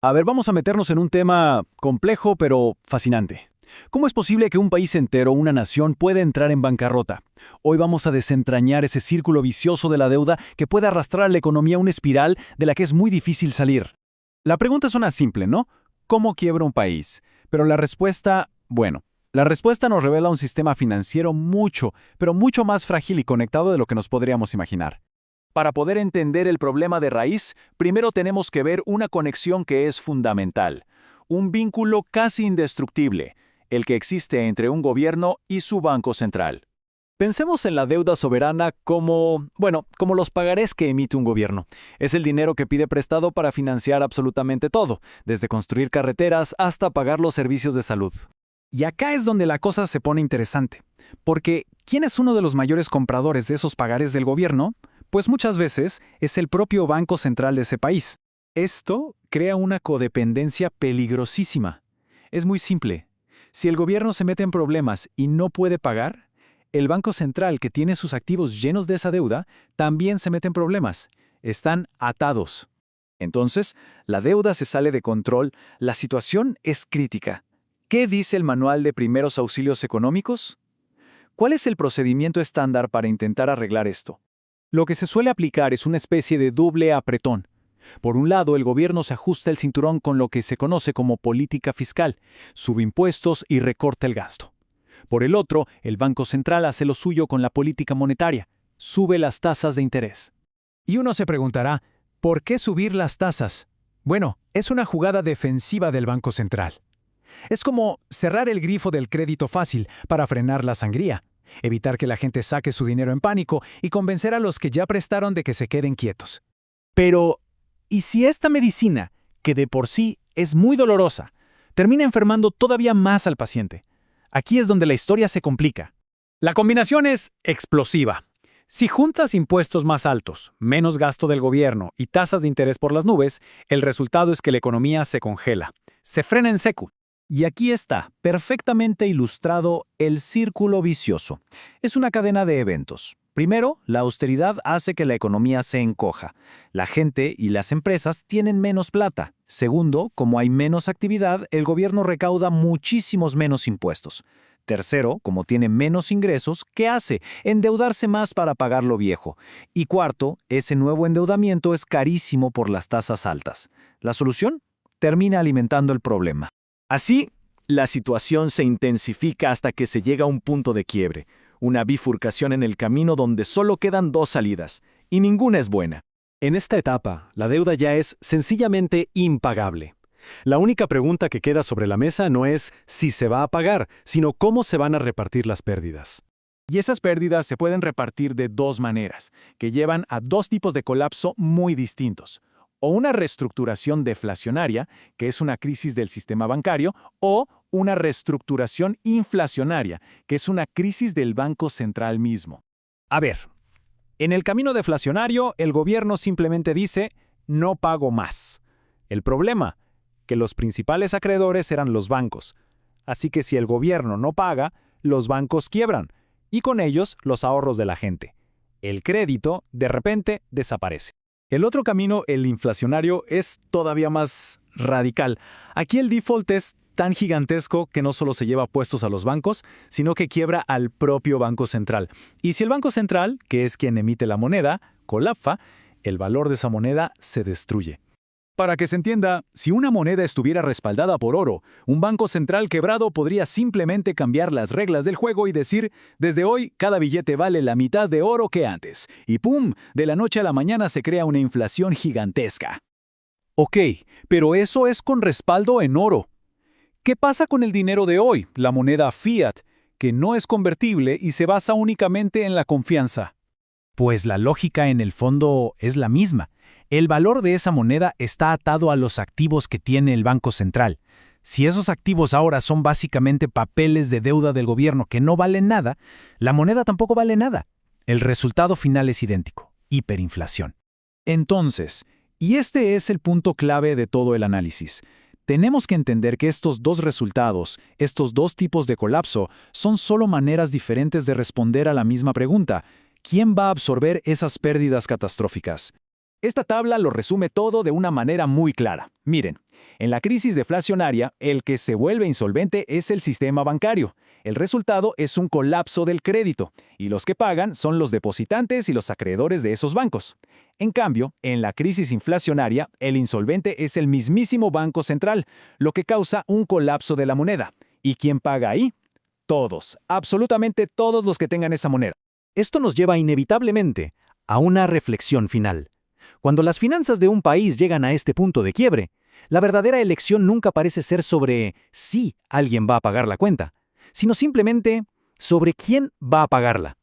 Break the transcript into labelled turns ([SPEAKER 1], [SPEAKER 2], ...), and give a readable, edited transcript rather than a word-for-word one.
[SPEAKER 1] A ver, vamos a meternos en un tema complejo pero fascinante. ¿Cómo es posible que un país entero, una nación, pueda entrar en bancarrota? Hoy vamos a desentrañar ese círculo vicioso de la deuda que puede arrastrar a la economía a una espiral de la que es muy difícil salir. La pregunta suena simple, ¿no? ¿Cómo quiebra un país? Pero la respuesta, bueno, la respuesta nos revela un sistema financiero mucho, pero mucho más frágil y conectado de lo que nos podríamos imaginar. Para poder entender el problema de raíz, primero tenemos que ver una conexión que es fundamental, un vínculo casi indestructible, el que existe entre un gobierno y su banco central. Pensemos en la deuda soberana como los pagarés que emite un gobierno. Es el dinero que pide prestado para financiar absolutamente todo, desde construir carreteras hasta pagar los servicios de salud. Y acá es donde la cosa se pone interesante, porque ¿quién es uno de los mayores compradores de esos pagarés del gobierno? Pues muchas veces es el propio Banco Central de ese país. Esto crea una codependencia peligrosísima. Es muy simple. Si el gobierno se mete en problemas y no puede pagar, el Banco Central, que tiene sus activos llenos de esa deuda, también se mete en problemas. Están atados. Entonces, la deuda se sale de control, la situación es crítica. ¿Qué dice el Manual de Primeros Auxilios Económicos? ¿Cuál es el procedimiento estándar para intentar arreglar esto? Lo que se suele aplicar es una especie de doble apretón. Por un lado, el gobierno se ajusta el cinturón con lo que se conoce como política fiscal, sube impuestos y recorta el gasto. Por el otro, el Banco Central hace lo suyo con la política monetaria, sube las tasas de interés. Y uno se preguntará, ¿por qué subir las tasas? Bueno, es una jugada defensiva del Banco Central. Es como cerrar el grifo del crédito fácil para frenar la sangría, evitar que la gente saque su dinero en pánico y convencer a los que ya prestaron de que se queden quietos. Pero, ¿y si esta medicina, que de por sí es muy dolorosa, termina enfermando todavía más al paciente? Aquí es donde la historia se complica. La combinación es explosiva. Si juntas impuestos más altos, menos gasto del gobierno y tasas de interés por las nubes, el resultado es que la economía se congela, se frena en seco. Y aquí está, perfectamente ilustrado, el círculo vicioso. Es una cadena de eventos. Primero, la austeridad hace que la economía se encoja. La gente y las empresas tienen menos plata. Segundo, como hay menos actividad, el gobierno recauda muchísimos menos impuestos. Tercero, como tiene menos ingresos, ¿qué hace? Endeudarse más para pagar lo viejo. Y cuarto, ese nuevo endeudamiento es carísimo por las tasas altas. ¿La solución? Termina alimentando el problema. Así, la situación se intensifica hasta que se llega a un punto de quiebre, una bifurcación en el camino donde solo quedan dos salidas, y ninguna es buena. En esta etapa, la deuda ya es sencillamente impagable. La única pregunta que queda sobre la mesa no es si se va a pagar, sino cómo se van a repartir las pérdidas. Y esas pérdidas se pueden repartir de dos maneras, que llevan a dos tipos de colapso muy distintos. O una reestructuración deflacionaria, que es una crisis del sistema bancario, o una reestructuración inflacionaria, que es una crisis del Banco Central mismo. A ver, en el camino deflacionario, el gobierno simplemente dice, no pago más. El problema, que los principales acreedores eran los bancos. Así que si el gobierno no paga, los bancos quiebran, y con ellos los ahorros de la gente. El crédito, de repente, desaparece. El otro camino, el inflacionario, es todavía más radical. Aquí el default es tan gigantesco que no solo se lleva puestos a los bancos, sino que quiebra al propio Banco Central. Y si el Banco Central, que es quien emite la moneda, colapsa, el valor de esa moneda se destruye. Para que se entienda, si una moneda estuviera respaldada por oro, un banco central quebrado podría simplemente cambiar las reglas del juego y decir, desde hoy cada billete vale la mitad de oro que antes. Y ¡pum!, de la noche a la mañana se crea una inflación gigantesca. Ok, pero eso es con respaldo en oro. ¿Qué pasa con el dinero de hoy, la moneda fiat, que no es convertible y se basa únicamente en la confianza? Pues la lógica en el fondo es la misma. El valor de esa moneda está atado a los activos que tiene el Banco Central. Si esos activos ahora son básicamente papeles de deuda del gobierno que no valen nada, la moneda tampoco vale nada. El resultado final es idéntico: hiperinflación. Entonces, y este es el punto clave de todo el análisis, tenemos que entender que estos dos resultados, estos dos tipos de colapso, son solo maneras diferentes de responder a la misma pregunta: ¿quién va a absorber esas pérdidas catastróficas? Esta tabla lo resume todo de una manera muy clara.
[SPEAKER 2] Miren, en la crisis deflacionaria, el que se vuelve insolvente es el sistema bancario. El resultado es un colapso del crédito, y los que pagan son los depositantes y los acreedores de esos bancos. En cambio, en la crisis inflacionaria, el insolvente es el mismísimo Banco Central, lo que causa un colapso de la moneda. ¿Y quién paga ahí? Todos, absolutamente todos los que tengan esa moneda.
[SPEAKER 1] Esto nos lleva inevitablemente a una reflexión final. Cuando las finanzas de un país llegan a este punto de quiebre, la verdadera elección nunca parece ser sobre si alguien va a pagar la cuenta, sino simplemente sobre quién va a pagarla.